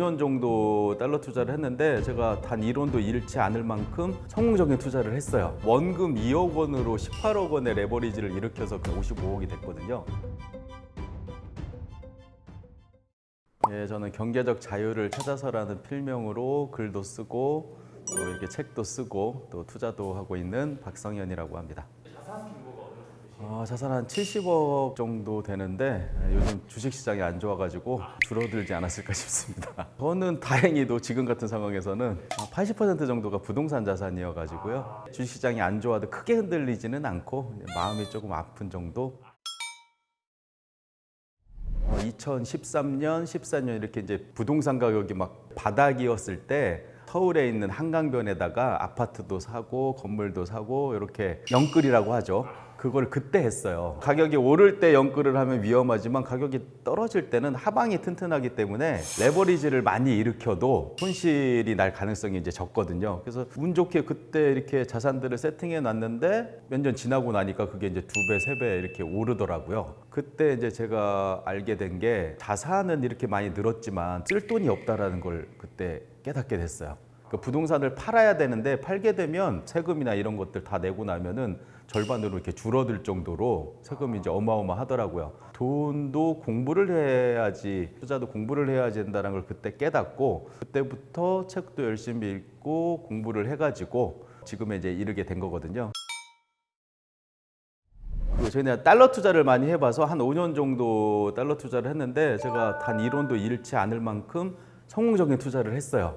5년 정도 달러 투자를 했는데 제가 단 1원도 잃지 않을 만큼 성공적인 투자를 했어요. 원금 2억 원으로 18억 원의 레버리지를 일으켜서 55억이 됐거든요. 예, 저는 경제적 자유를 찾아서라는 필명으로 글도 쓰고 또 이렇게 책도 쓰고 또 투자도 하고 있는 박성현이라고 합니다. 자산 한 70억 정도 되는데 요즘 주식시장이 안 좋아가지고 줄어들지 않았을까 싶습니다. 저는 다행히도 지금 같은 상황에서는 80% 정도가 부동산 자산이어가지고요. 주식시장이 안 좋아도 크게 흔들리지는 않고 마음이 조금 아픈 정도. 2013년, 14년 이렇게 이제 부동산 가격이 막 바닥이었을 때 서울에 있는 한강변에다가 아파트도 사고 건물도 사고 이렇게 영끌이라고 하죠. 그걸 그때 했어요. 가격이 오를 때 영끌을 하면 위험하지만 가격이 떨어질 때는 하방이 튼튼하기 때문에 레버리지를 많이 일으켜도 손실이 날 가능성이 이제 적거든요. 그래서 운 좋게 그때 이렇게 자산들을 세팅해 놨는데 몇 년 지나고 나니까 그게 이제 2배, 3배 이렇게 오르더라고요. 그때 이제 제가 알게 된 게 자산은 이렇게 많이 늘었지만 쓸 돈이 없다라는 걸 그때 깨닫게 됐어요. 그 부동산을 팔아야 되는데 팔게 되면 세금이나 이런 것들 다 내고 나면은 절반으로 이렇게 줄어들 정도로 세금이 이제 어마어마하더라고요. 돈도 공부를 해야지, 투자도 공부를 해야 된다는 걸 그때 깨닫고 그때부터 책도 열심히 읽고 공부를 해가지고 지금에 이제 이르게 된 거거든요. 저희는 달러 투자를 많이 해봐서 한 5년 정도 달러 투자를 했는데 제가 단 1원도 잃지 않을 만큼 성공적인 투자를 했어요.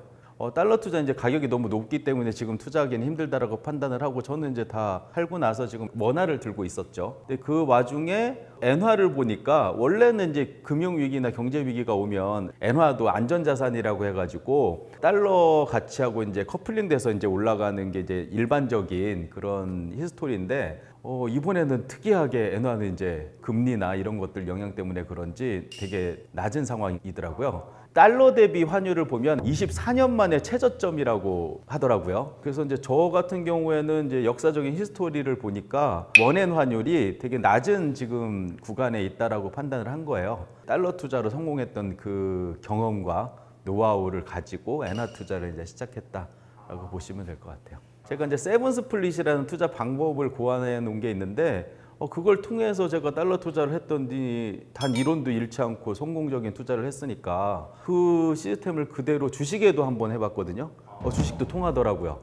달러 투자 이제 가격이 너무 높기 때문에 지금 투자하기는 힘들다라고 판단을 하고 저는 이제 다 팔고 나서 지금 원화를 들고 있었죠. 근데 그 와중에 엔화를 보니까 원래는 이제 금융위기나 경제위기가 오면 엔화도 안전자산이라고 해가지고 달러 가치하고 이제 커플링돼서 이제 올라가는 게 이제 일반적인 그런 히스토리인데 이번에는 특이하게 엔화는 이제 금리나 이런 것들 영향 때문에 그런지 되게 낮은 상황이더라고요. 달러 대비 환율을 보면 24년 만에 최저점이라고 하더라고요. 그래서 이제 저 같은 경우에는 이제 역사적인 히스토리를 보니까 원엔 환율이 되게 낮은 지금 구간에 있다라고 판단을 한 거예요. 달러 투자로 성공했던 그 경험과 노하우를 가지고 엔화 투자를 이제 시작했다라고 보시면 될 것 같아요. 제가 이제 세븐 스플릿이라는 투자 방법을 고안해 놓은 게 있는데 그걸 통해서 제가 달러 투자를 했더니 단 1원도 잃지 않고 성공적인 투자를 했으니까 그 시스템을 그대로 주식에도 한번 해봤거든요. 주식도 통하더라고요.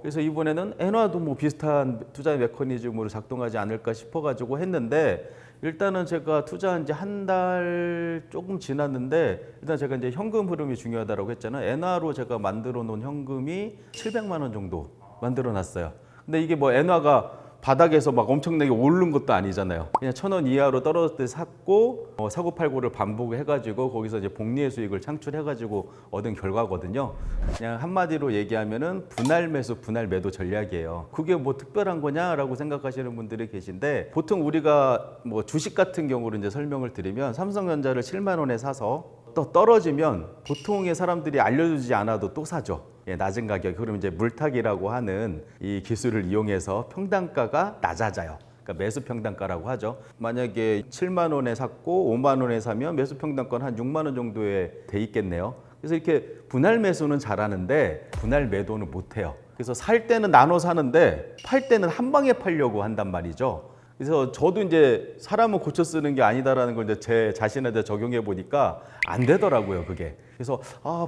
그래서 이번에는 엔화도 뭐 비슷한 투자 메커니즘으로 작동하지 않을까 싶어가지고 했는데 일단은 제가 투자한 지 한 달 조금 지났는데 일단 제가 이제 현금 흐름이 중요하다고 했잖아요. 엔화로 제가 만들어 놓은 현금이 700만 원 정도 만들어 놨어요. 근데 이게 뭐 엔화가 바닥에서 막 엄청나게 오른 것도 아니잖아요. 그냥 1,000원 이하로 떨어질 때 샀고 사고팔고를 반복해가지고 거기서 이제 복리의 수익을 창출해가지고 얻은 결과거든요. 그냥 한마디로 얘기하면은 분할 매수, 분할 매도 전략이에요. 그게 뭐 특별한 거냐라고 생각하시는 분들이 계신데 보통 우리가 뭐 주식 같은 경우로 이제 설명을 드리면 삼성전자를 7만 원에 사서 또 떨어지면 보통의 사람들이 알려주지 않아도 또 사죠. 낮은 가격, 그럼 이제 물타기라고 하는 이 기술을 이용해서 평단가가 낮아져요. 그러니까 매수 평단가라고 하죠. 만약에 7만 원에 샀고 5만 원에 사면 매수 평단가는 한 6만 원 정도에 돼 있겠네요. 그래서 이렇게 분할 매수는 잘하는데 분할 매도는 못해요. 그래서 살 때는 나눠 사는데 팔 때는 한 방에 팔려고 한단 말이죠. 그래서 저도 이제 사람은 고쳐 쓰는 게 아니다라는 걸 이제 제 자신한테 적용해 보니까 안 되더라고요, 그게. 그래서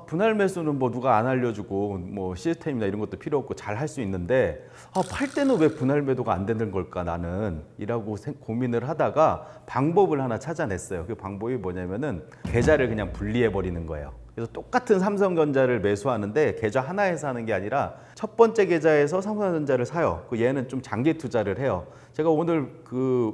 분할 매수는 뭐 누가 안 알려주고 뭐 시스템이나 이런 것도 필요 없고 잘 할 수 있는데 팔 때는 왜 분할 매도가 안 되는 걸까 나는 이라고 고민을 하다가 방법을 하나 찾아냈어요. 그 방법이 뭐냐면은 계좌를 그냥 분리해 버리는 거예요. 그래서 똑같은 삼성전자를 매수하는데 계좌 하나에서 하는 게 아니라 첫 번째 계좌에서 삼성전자를 사요. 얘는 좀 장기 투자를 해요. 제가 오늘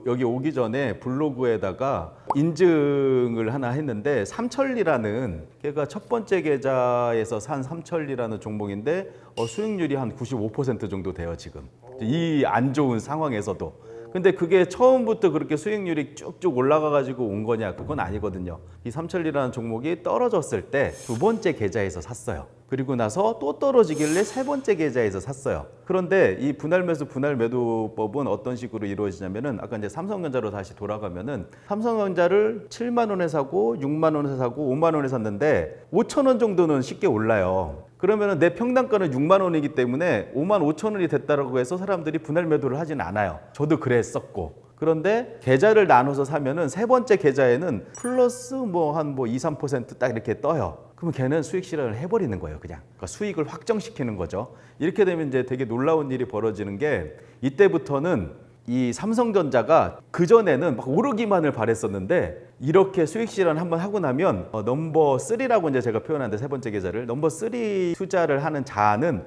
여기 오기 전에 블로그에다가 인증을 하나 했는데 삼천리라는 걔가 첫 번째 계좌에서 산 삼천리라는 종목인데 수익률이 한 95% 정도 돼요 지금. 이 안 좋은 상황에서도. 근데 그게 처음부터 그렇게 수익률이 쭉쭉 올라가 가지고 온 거냐? 그건 아니거든요. 이 삼천리라는 종목이 떨어졌을 때 두 번째 계좌에서 샀어요. 그리고 나서 또 떨어지길래 세 번째 계좌에서 샀어요. 그런데 이 분할 매수, 분할 매도법은 어떤 식으로 이루어지냐면은 아까 이제 삼성전자로 다시 돌아가면은 삼성전자를 7만 원에 사고 6만 원에 사고 5만 원에 샀는데 5천 원 정도는 쉽게 올라요. 그러면은 내 평단가는 6만 원이기 때문에 5만 5천 원이 됐다라고 해서 사람들이 분할 매도를 하진 않아요. 저도 그랬었고. 그런데 계좌를 나눠서 사면은 세 번째 계좌에는 플러스 한 2, 3%딱 이렇게 떠요. 그러면 걔는 수익 실현을 해버리는 거예요, 그냥. 그러니까 수익을 확정시키는 거죠. 이렇게 되면 이제 되게 놀라운 일이 벌어지는 게 이때부터는 이 삼성전자가 그전에는 막 오르기만을 바랬었는데 이렇게 수익 실현 한번 하고 나면 넘버 3라고 이제 제가 표현하는데 세 번째 계좌를 넘버 3 투자를 하는 자는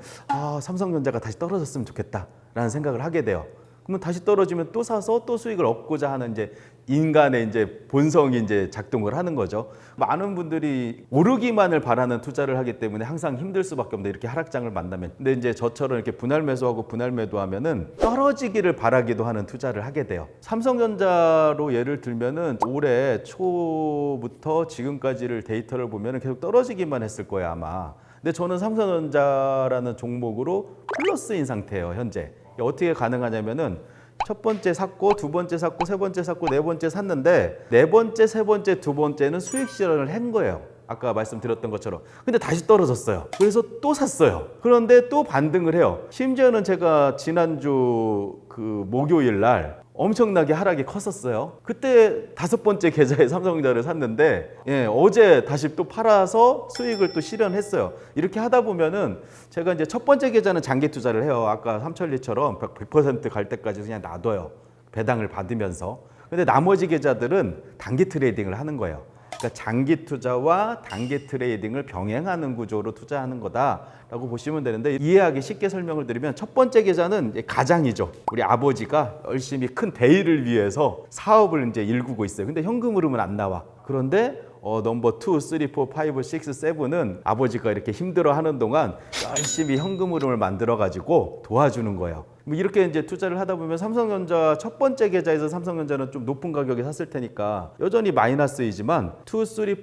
삼성전자가 다시 떨어졌으면 좋겠다라는 생각을 하게 돼요. 그러면 다시 떨어지면 또 사서 또 수익을 얻고자 하는 이제 인간의 이제 본성이 이제 작동을 하는 거죠. 많은 분들이 오르기만을 바라는 투자를 하기 때문에 항상 힘들 수밖에 없는데 이렇게 하락장을 만나면. 근데 이제 저처럼 이렇게 분할 매수하고 분할 매도하면은 떨어지기를 바라기도 하는 투자를 하게 돼요. 삼성전자로 예를 들면은 올해 초부터 지금까지를 데이터를 보면은 계속 떨어지기만 했을 거예요, 아마. 근데 저는 삼성전자라는 종목으로 플러스인 상태예요, 현재. 어떻게 가능하냐면은 첫 번째 샀고 두 번째 샀고 세 번째 샀고 네 번째 샀는데 네 번째, 세 번째, 두 번째는 수익 실현을 한 거예요. 아까 말씀드렸던 것처럼. 근데 다시 떨어졌어요. 그래서 또 샀어요. 그런데 또 반등을 해요. 심지어는 제가 지난주 그 목요일 날 엄청나게 하락이 컸었어요. 그때 다섯 번째 계좌에 삼성전자를 샀는데 어제 다시 또 팔아서 수익을 또 실현했어요. 이렇게 하다 보면은 제가 이제 첫 번째 계좌는 장기 투자를 해요. 아까 삼천리처럼 100%갈 때까지 그냥 놔둬요. 배당을 받으면서. 근데 나머지 계좌들은 단기 트레이딩을 하는 거예요. 그러니까 장기 투자와 단기 트레이딩을 병행하는 구조로 투자하는 거다라고 보시면 되는데 이해하기 쉽게 설명을 드리면 첫 번째 계좌는 이제 가장이죠. 우리 아버지가 열심히 큰 대의를 위해서 사업을 이제 일구고 있어요. 근데 현금 흐름은 안 나와. 그런데 넘버 2, 3, 4, 5, 6, 7은 아버지가 이렇게 힘들어하는 동안 열심히 현금 흐름을 만들어가지고 도와주는 거예요. 이렇게 이제 투자를 하다 보면 삼성전자 첫 번째 계좌에서 삼성전자는 좀 높은 가격에 샀을 테니까 여전히 마이너스이지만 2, 3, 4, 5, 6,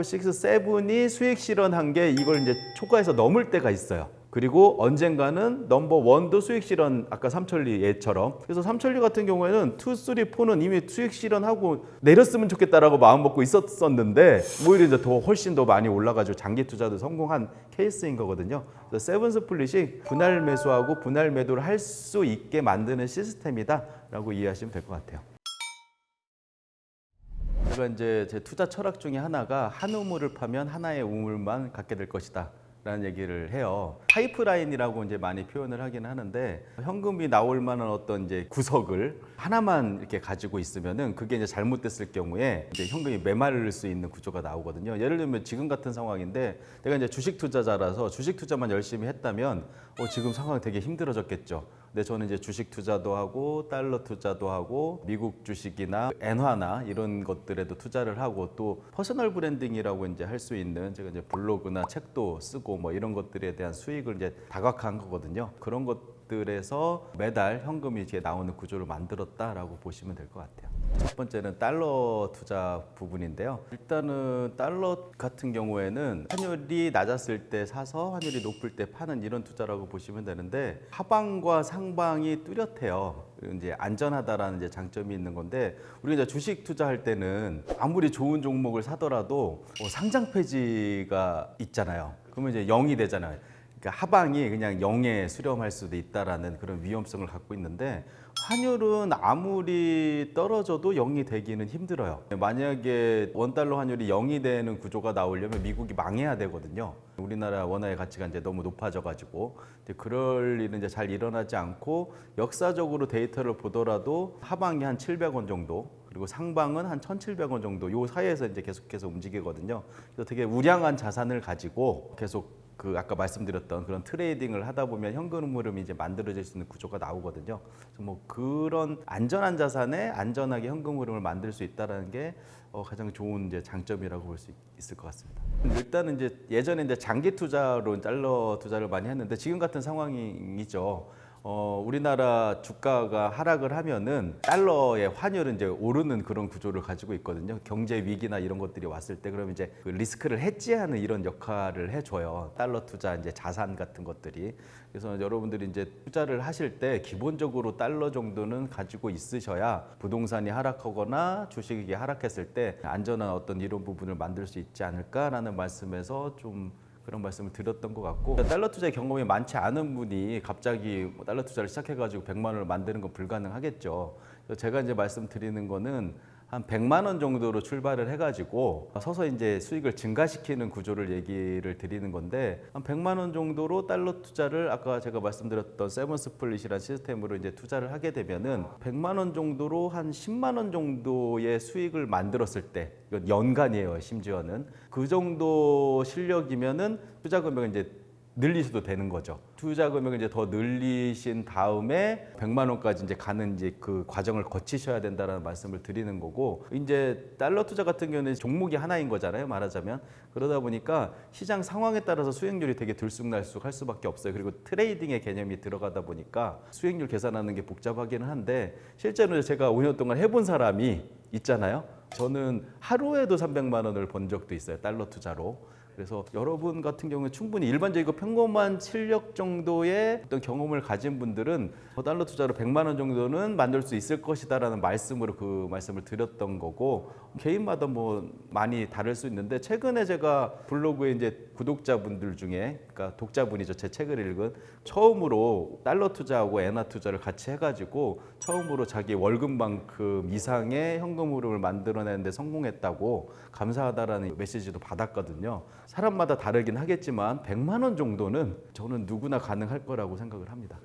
7이 수익 실현한 게 이걸 이제 초과해서 넘을 때가 있어요. 그리고 언젠가는 넘버 1도 수익 실현, 아까 삼천리 얘처럼. 그래서 삼천리 같은 경우에는 2, 3, 4는 이미 수익 실현하고 내렸으면 좋겠다라고 마음 먹고 있었는데 오히려 이제 더 훨씬 더 많이 올라가지고 장기 투자도 성공한 케이스인 거거든요. 그래서 세븐 스플릿이 분할 매수하고 분할 매도를 할 수 있게 만드는 시스템이다라고 이해하시면 될 것 같아요. 제가 이제 제 투자 철학 중에 하나가 한 우물을 파면 하나의 우물만 갖게 될 것이다 라는 얘기를 해요. 파이프라인이라고 이제 많이 표현을 하긴 하는데 현금이 나올 만한 어떤 이제 구석을 하나만 이렇게 가지고 있으면은 그게 이제 잘못됐을 경우에 이제 현금이 메마를 수 있는 구조가 나오거든요. 예를 들면 지금 같은 상황인데 내가 이제 주식 투자자라서 주식 투자만 열심히 했다면 지금 상황이 되게 힘들어졌겠죠. 근데 저는 이제 주식 투자도 하고 달러 투자도 하고 미국 주식이나 엔화나 이런 것들에도 투자를 하고 또 퍼스널 브랜딩이라고 이제 할 수 있는 제가 이제 블로그나 책도 쓰고 뭐 이런 것들에 대한 수익을 이제 다각화한 거거든요. 그런 것들에서 매달 현금이 이제 나오는 구조를 만들었다라고 보시면 될 것 같아요. 첫 번째는 달러 투자 부분인데요. 일단은 달러 같은 경우에는 환율이 낮았을 때 사서 환율이 높을 때 파는 이런 투자라고 보시면 되는데 하방과 상방이 뚜렷해요. 이제 안전하다라는 이제 장점이 있는 건데 우리가 이제 주식 투자할 때는 아무리 좋은 종목을 사더라도 상장 폐지가 있잖아요. 그러면 이제 0이 되잖아요. 그러니까 하방이 그냥 0에 수렴할 수도 있다라는 그런 위험성을 갖고 있는데 환율은 아무리 떨어져도 0이 되기는 힘들어요. 만약에 원달러 환율이 0이 되는 구조가 나오려면 미국이 망해야 되거든요. 우리나라 원화의 가치가 이제 너무 높아져가지고 그럴 일은 이제 잘 일어나지 않고 역사적으로 데이터를 보더라도 하방이 한 700원 정도 그리고 상방은 한 1,700원 정도 요 사이에서 이제 계속해서 움직이거든요. 그래서 되게 우량한 자산을 가지고 계속 그 아까 말씀드렸던 그런 트레이딩을 하다 보면 현금 흐름이 이제 만들어질 수 있는 구조가 나오거든요. 그래서 뭐 그런 안전한 자산에 안전하게 현금 흐름을 만들 수 있다라는 게 가장 좋은 이제 장점이라고 볼 수 있을 것 같습니다. 일단은 이제 예전에 이제 장기 투자로 달러 투자를 많이 했는데 지금 같은 상황이죠. 우리나라 주가가 하락을 하면은 달러의 환율은 이제 오르는 그런 구조를 가지고 있거든요. 경제 위기나 이런 것들이 왔을 때 그러면 이제 그 리스크를 해지하는 이런 역할을 해줘요. 달러 투자 이제 자산 같은 것들이. 그래서 여러분들이 이제 투자를 하실 때 기본적으로 달러 정도는 가지고 있으셔야 부동산이 하락하거나 주식이 하락했을 때 안전한 어떤 이런 부분을 만들 수 있지 않을까라는 말씀에서 좀 그런 말씀을 드렸던 것 같고, 달러 투자의 경험이 많지 않은 분이 갑자기 달러 투자를 시작해가지고 100만 원을 만드는 건 불가능하겠죠. 그래서 제가 이제 말씀드리는 거는 한 100만 원 정도로 출발을 해가지고 서서히 이제 수익을 증가시키는 구조를 얘기를 드리는 건데, 한 100만 원 정도로 달러 투자를 아까 제가 말씀드렸던 세븐 스플릿이라는 시스템으로 이제 투자를 하게 되면은 100만 원 정도로 한 10만 원 정도의 수익을 만들었을 때, 이건 연간이에요. 심지어는 그 정도 실력이면은 투자 금액을 이제 늘리셔도 되는 거죠. 투자 금액을 이제 더 늘리신 다음에 100만 원까지 이제 가는 이제 그 과정을 거치셔야 된다라는 말씀을 드리는 거고, 이제 달러 투자 같은 경우는 종목이 하나인 거잖아요, 말하자면. 그러다 보니까 시장 상황에 따라서 수익률이 되게 들쑥날쑥 할 수밖에 없어요. 그리고 트레이딩의 개념이 들어가다 보니까 수익률 계산하는 게 복잡하기는 한데, 실제로 제가 5년 동안 해본 사람이 있잖아요. 저는 하루에도 300만 원을 번 적도 있어요, 달러 투자로. 그래서 여러분 같은 경우에 충분히 일반적이고 평범한 실력 정도의 어떤 경험을 가진 분들은 달러 투자로 100만 원 정도는 만들 수 있을 것이다라는 말씀으로 그 말씀을 드렸던 거고, 개인마다 뭐 많이 다를 수 있는데, 최근에 제가 블로그에 이제 구독자분들 중에, 그러니까 독자분이죠, 제 책을 읽은, 처음으로 달러 투자하고 엔화 투자를 같이 해가지고 처음으로 자기 월급만큼 이상의 현금 흐름을 만들어내는데 성공했다고 감사하다라는 메시지도 받았거든요. 사람마다 다르긴 하겠지만 100만 원 정도는 저는 누구나 가능할 거라고 생각을 합니다.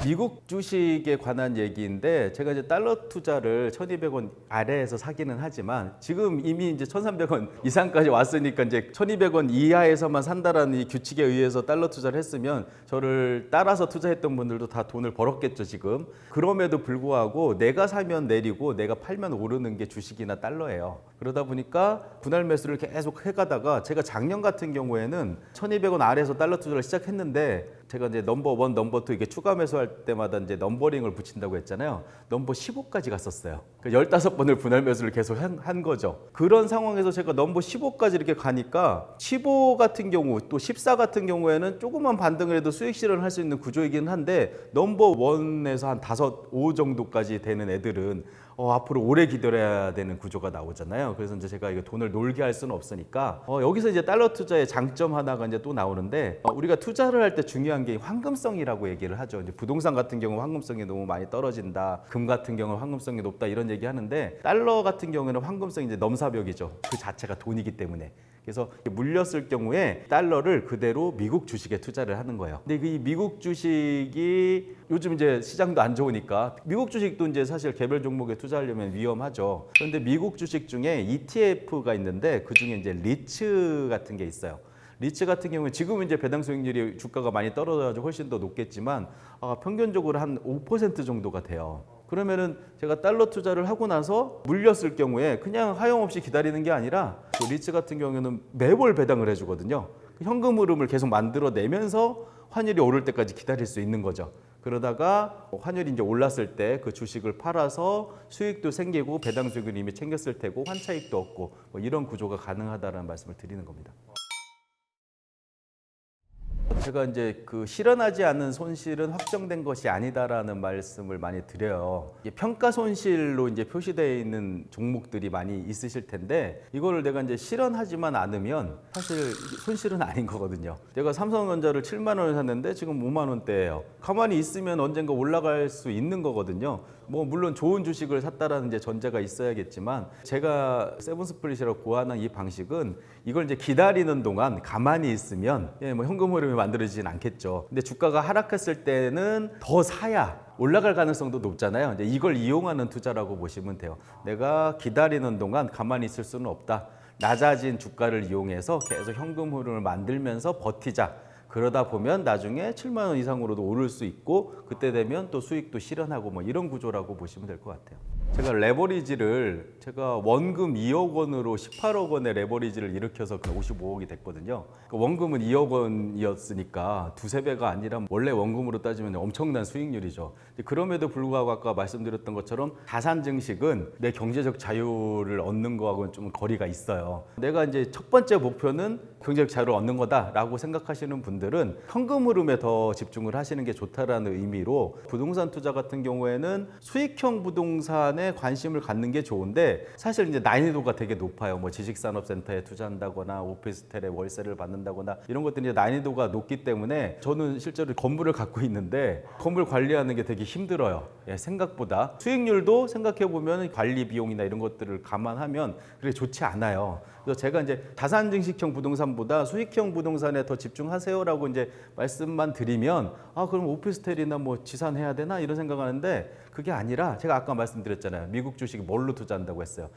미국 주식에 관한 얘기인데, 제가 이제 달러 투자를 1,200원 아래에서 사기는 하지만 지금 이미 이제 1,300원 이상까지 왔으니까 이제 1,200원 이하에서만 산다라는 이 규칙에 의해서 달러 투자를 했으면 저를 따라서 투자했던 분들도 다 돈을 벌었겠죠, 지금. 그럼에도 불구하고 내가 사면 내리고 내가 팔면 오르는 게 주식이나 달러예요. 그러다 보니까 분할 매수를 계속 해가다가 제가 작년 같은 경우에는 1,200원 아래에서 달러 투자를 시작했는데, 제가 이제 넘버 1, 넘버 2 이게 추가 매수할 때마다 이제 넘버링을 붙인다고 했잖아요. 넘버 15까지 갔었어요. 그러니까 15번을 분할 매수를 계속 한 거죠. 그런 상황에서 제가 넘버 15까지 이렇게 가니까 15 같은 경우 또 14 같은 경우에는 조금만 반등을 해도 수익 실현을 할 수 있는 구조이긴 한데, 넘버 1에서 한 5, 5 정도까지 되는 애들은 앞으로 오래 기다려야 되는 구조가 나오잖아요. 그래서 이제 제가 이거 돈을 놀게 할 수는 없으니까 여기서 이제 달러 투자의 장점 하나가 이제 또 나오는데, 우리가 투자를 할 때 중요한 게 황금성이라고 얘기를 하죠. 이제 부동산 같은 경우 황금성이 너무 많이 떨어진다, 금 같은 경우 황금성이 높다, 이런 얘기 하는데, 달러 같은 경우에는 황금성이 이제 넘사벽이죠. 그 자체가 돈이기 때문에. 그래서 물렸을 경우에 달러를 그대로 미국 주식에 투자를 하는 거예요. 근데 이 미국 주식이 요즘 이제 시장도 안 좋으니까 미국 주식도 이제 사실 개별 종목에 투자하려면 위험하죠. 그런데 미국 주식 중에 ETF가 있는데, 그 중에 이제 리츠 같은 게 있어요. 리츠 같은 경우는 지금은 이제 배당 수익률이 주가가 많이 떨어져서 훨씬 더 높겠지만 평균적으로 한 5% 정도가 돼요. 그러면은 제가 달러 투자를 하고 나서 물렸을 경우에 그냥 하염없이 기다리는 게 아니라, 그 리츠 같은 경우는 매월 배당을 해주거든요. 현금 흐름을 계속 만들어내면서 환율이 오를 때까지 기다릴 수 있는 거죠. 그러다가 환율이 이제 올랐을 때 그 주식을 팔아서 수익도 생기고 배당 수익을 이미 챙겼을 테고 환차익도 얻고, 뭐 이런 구조가 가능하다는 말씀을 드리는 겁니다. 제가 이제 그 실현하지 않은 손실은 확정된 것이 아니다라는 말씀을 많이 드려요. 평가 손실로 이제 표시되어 있는 종목들이 많이 있으실 텐데, 이거를 내가 이제 실현하지만 않으면 사실 손실은 아닌 거거든요. 내가 삼성전자를 7만 원에 샀는데 지금 5만 원대예요. 가만히 있으면 언젠가 올라갈 수 있는 거거든요. 뭐 물론 좋은 주식을 샀다라는 이제 전제가 있어야겠지만, 제가 세븐스플릿이라고 고안한 이 방식은 이걸 이제 기다리는 동안 가만히 있으면 뭐 현금 흐름이 만들어지진 않겠죠. 근데 주가가 하락했을 때는 더 사야 올라갈 가능성도 높잖아요. 이제 이걸 이용하는 투자라고 보시면 돼요. 내가 기다리는 동안 가만히 있을 수는 없다. 낮아진 주가를 이용해서 계속 현금 흐름을 만들면서 버티자. 그러다 보면 나중에 7만 원 이상으로도 오를 수 있고, 그때 되면 또 수익도 실현하고 뭐 이런 구조라고 보시면 될 것 같아요. 제가 레버리지를 제가 원금 2억 원으로 18억 원의 레버리지를 일으켜서 그 55억이 됐거든요. 그 원금은 2억 원이었으니까 두세 배가 아니라 원래 원금으로 따지면 엄청난 수익률이죠. 그럼에도 불구하고 아까 말씀드렸던 것처럼 자산 증식은 내 경제적 자유를 얻는 거하고는 좀 거리가 있어요. 내가 이제 첫 번째 목표는 경제적 자유를 얻는 거다라고 생각하시는 분들은 현금 흐름에 더 집중을 하시는 게 좋다라는 의미로 부동산 투자 같은 경우에는 수익형 부동산에 관심을 갖는 게 좋은데 사실 이제 난이도가 되게 높아요. 뭐 지식산업센터에 투자한다거나 오피스텔에 월세를 받는다거나 이런 것들이 난이도가 높기 때문에 저는 실제로 건물을 갖고 있는데 건물 관리하는 게 되게 힘들어요. 예, 생각보다 수익률도 생각해 보면 관리 비용이나 이런 것들을 감안하면 그렇게 좋지 않아요. 그래서 제가 이제 자산 증식형 부동산보다 수익형 부동산에 더 집중하세요라고 이제 말씀만 드리면 그럼 오피스텔이나 뭐 지산해야 되나 이런 생각하는데 그게 아니라 제가 아까 말씀드렸잖아요. 미국 주식 뭘로 투자한다고 했어요.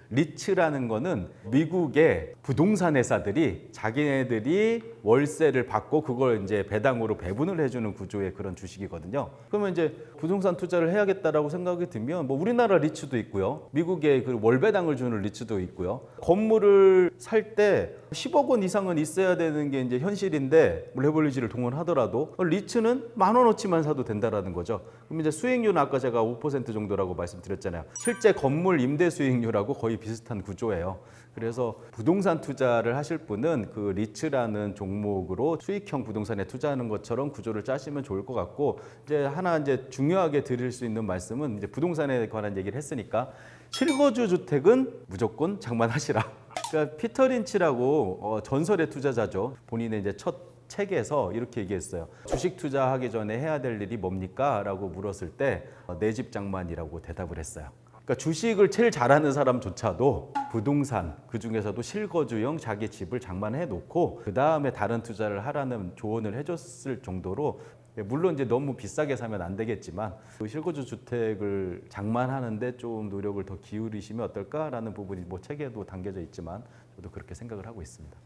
리츠라는 거는 미국의 부동산 회사들이 자기네들이 월세를 받고 그걸 이제 배당으로 배분을 해주는 구조의 그런 주식이거든요. 그러면 이제 부동산 투자를 해야겠다라고 생각이 들면 뭐 우리나라 리츠도 있고요. 미국의 그 월배당을 주는 리츠도 있고요. 건물을 살 때 10억 원 이상은 있어야 되는 게 이제 현실인데 레버리지를 동원하더라도 리츠는 10,000원어치만 사도 된다라는 거죠. 그럼 이제 수익률은 아까 제가 5% 정도라고 말씀드렸잖아요. 실제 건물 임대 수익률하고 거의 비슷한 구조예요. 그래서 부동산 투자를 하실 분은 그 리츠라는 종목으로 수익형 부동산에 투자하는 것처럼 구조를 짜시면 좋을 것 같고 이제 하나 이제 중요하게 드릴 수 있는 말씀은 이제 부동산에 관한 얘기를 했으니까 실거주 주택은 무조건 장만하시라. 그러니까 피터 린치라고 전설의 투자자죠. 본인의 이제 첫 책에서 이렇게 얘기했어요. 주식 투자하기 전에 해야 될 일이 뭡니까? 라고 물었을 때 내 집 장만이라고 대답을 했어요. 그러니까 주식을 제일 잘하는 사람조차도 부동산, 그중에서도 실거주형 자기 집을 장만해 놓고 그 다음에 다른 투자를 하라는 조언을 해줬을 정도로 물론 이제 너무 비싸게 사면 안 되겠지만 그 실거주 주택을 장만하는데 좀 노력을 더 기울이시면 어떨까라는 부분이 뭐 책에도 담겨져 있지만 저도 그렇게 생각을 하고 있습니다.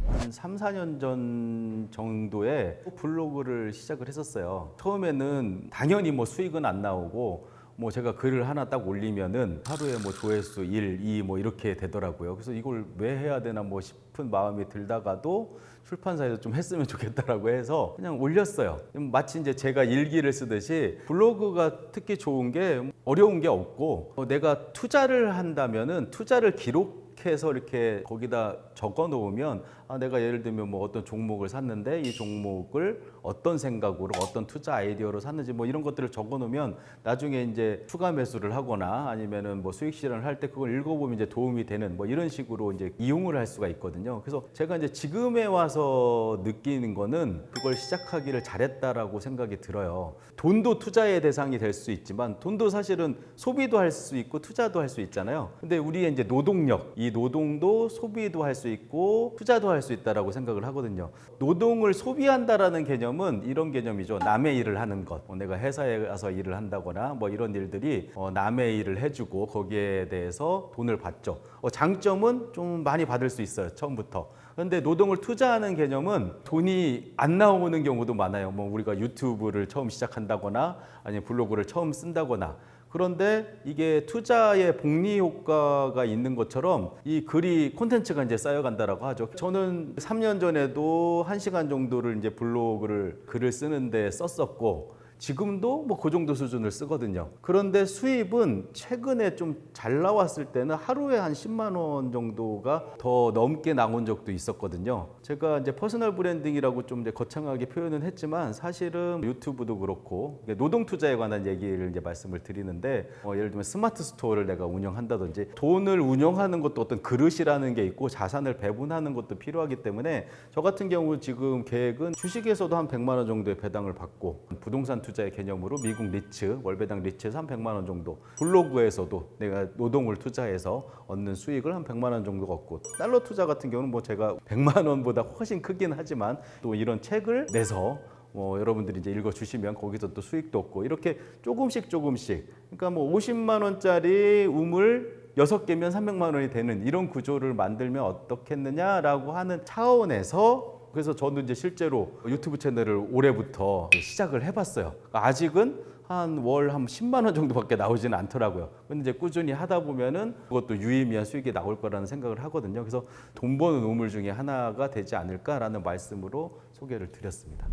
한 3, 4년 전 정도에 블로그를 시작을 했었어요. 처음에는 당연히 뭐 수익은 안 나오고 뭐 제가 글을 하나 딱 올리면은 하루에 뭐 조회수 1, 2 뭐 이렇게 되더라고요. 그래서 이걸 왜 해야 되나 뭐 싶은 마음이 들다가도 출판사에서 좀 했으면 좋겠다라고 해서 그냥 올렸어요. 마치 이제 제가 일기를 쓰듯이 블로그가 특히 좋은 게 어려운 게 없고 내가 투자를 한다면은 투자를 기록해서 이렇게 거기다 적어 놓으면 내가 예를 들면 뭐 어떤 종목을 샀는데 이 종목을 어떤 생각으로 어떤 투자 아이디어로 샀는지 뭐 이런 것들을 적어 놓으면 나중에 이제 추가 매수를 하거나 아니면은 뭐 수익 실현을 할 때 그걸 읽어보면 이제 도움이 되는 뭐 이런 식으로 이제 이용을 할 수가 있거든요. 그래서 제가 이제 지금에 와서 느끼는 거는 그걸 시작하기를 잘했다라고 생각이 들어요. 돈도 투자의 대상이 될 수 있지만 돈도 사실은 소비도 할 수 있고 투자도 할 수 있잖아요. 근데 우리의 이제 노동력, 이 노동도 소비도 할 수 있고 투자도 할 수 있다라고 생각을 하거든요. 노동을 소비한다라는 개념은 이런 개념이죠. 남의 일을 하는 것. 내가 회사에 가서 일을 한다거나 뭐 이런 일들이 남의 일을 해주고 거기에 대해서 돈을 받죠. 장점은 좀 많이 받을 수 있어요. 처음부터. 그런데 노동을 투자하는 개념은 돈이 안 나오는 경우도 많아요. 뭐 우리가 유튜브를 처음 시작한다거나 아니면 블로그를 처음 쓴다거나 그런데 이게 투자의 복리 효과가 있는 것처럼 이 글이 콘텐츠가 이제 쌓여간다라고 하죠. 저는 3년 전에도 1시간 정도를 이제 블로그를 글을 쓰는데 썼었고 지금도 뭐 그 정도 수준을 쓰거든요. 그런데 수입은 최근에 좀 잘 나왔을 때는 하루에 한 10만 원 정도가 더 넘게 나온 적도 있었거든요. 제가 이제 퍼스널 브랜딩이라고 좀 이제 거창하게 표현은 했지만 사실은 유튜브도 그렇고 노동 투자에 관한 얘기를 이제 말씀을 드리는데 예를 들면 스마트 스토어를 내가 운영한다든지 돈을 운영하는 것도 어떤 그릇이라는 게 있고 자산을 배분하는 것도 필요하기 때문에 저 같은 경우 지금 계획은 주식에서도 한 100만 원 정도의 배당을 받고 부동산 투자의 개념으로 미국 리츠, 월배당 리츠에서 한 100만 원 정도 블로그에서도 내가 노동을 투자해서 얻는 수익을 한 100만 원 정도 얻고 달러 투자 같은 경우는 뭐 제가 100만 원보다 훨씬 크긴 하지만 또 이런 책을 내서 여러분들이 이제 읽어주시면 거기서 또 수익도 얻고 이렇게 조금씩 그러니까 뭐 50만 원짜리 우물 6개면 300만 원이 되는 이런 구조를 만들면 어떻겠느냐라고 하는 차원에서 그래서 저는 이제 실제로 유튜브 채널을 올해부터 시작을 해봤어요. 아직은 한 월 한 10만 원 정도밖에 나오지는 않더라고요. 근데 이제 꾸준히 하다 보면은 그것도 유의미한 수익이 나올 거라는 생각을 하거든요. 그래서 돈 버는 우물 중에 하나가 되지 않을까라는 말씀으로 소개를 드렸습니다.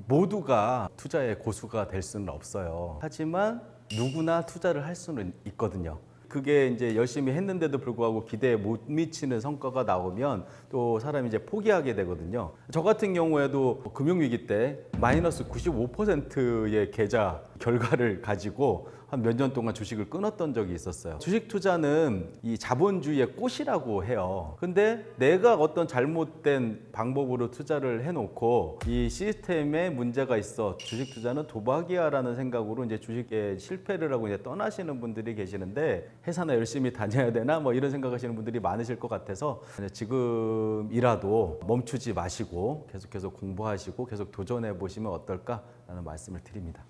모두가 투자의 고수가 될 수는 없어요. 하지만 누구나 투자를 할 수는 있거든요. 그게 이제 열심히 했는데도 불구하고 기대에 못 미치는 성과가 나오면 또 사람이 이제 포기하게 되거든요. 저 같은 경우에도 금융위기 때 마이너스 95%의 계좌 결과를 가지고 한 몇 년 동안 주식을 끊었던 적이 있었어요. 주식 투자는 이 자본주의의 꽃이라고 해요. 근데 내가 어떤 잘못된 방법으로 투자를 해놓고 이 시스템에 문제가 있어 주식 투자는 도박이야라는 생각으로 이제 주식에 실패를 하고 이제 떠나시는 분들이 계시는데 회사나 열심히 다녀야 되나 뭐 이런 생각하시는 분들이 많으실 것 같아서 지금이라도 멈추지 마시고 계속해서 공부하시고 계속 도전해 보시면 어떨까라는 말씀을 드립니다.